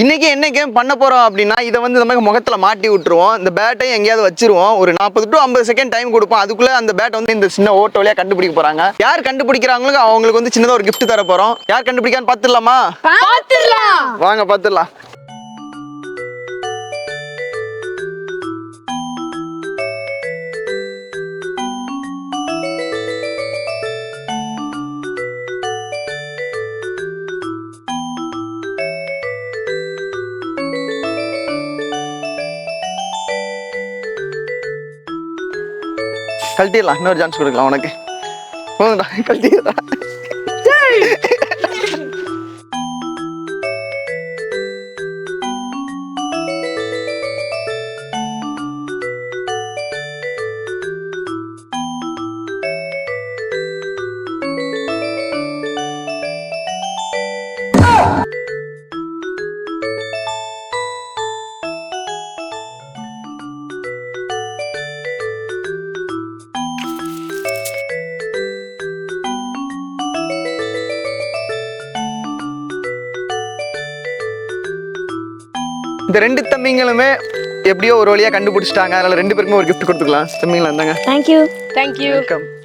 இன்னைக்கு என்ன கேம் பண்ண போறோம் அப்படின்னா இதை வந்து நம்ம முகத்துல மாட்டி விட்டுருவோம். இந்த பேட்டை எங்கேயாவது வச்சிருவோம். ஒரு 40 to 50 செகண்ட் டைம் கொடுப்போம். அதுக்குள்ள அந்த பேட் வந்து இந்த சின்ன ஓட்ட வழியா கண்டுபிடிக்க போறாங்க. யார் கண்டுபிடிக்கிறாங்களோ அவங்களுக்கு வந்து சின்னதா ஒரு கிஃப்ட் தர போறோம். யார் கண்டுபிடிக்கான்னு பாத்துடலாமா? வாங்க பாத்துடலாம். கழட்டிடலாம். இன்னொரு சான்ஸ் கொடுக்கலாம் உனக்கு. போதுடா, கழட்டிடலாம். இந்த ரெண்டு தம்பிங்களுமே எப்படியோ ஒரு வழியா கண்டுபிடிச்சிட்டாங்க. அதனால ரெண்டு பேருக்குமே ஒரு கிஃப்ட் கொடுத்துக்கலாம். தம்பிங்களா இருந்தாங்க. தேங்க்யூ. தேங்க்யூ. வெல்கம்.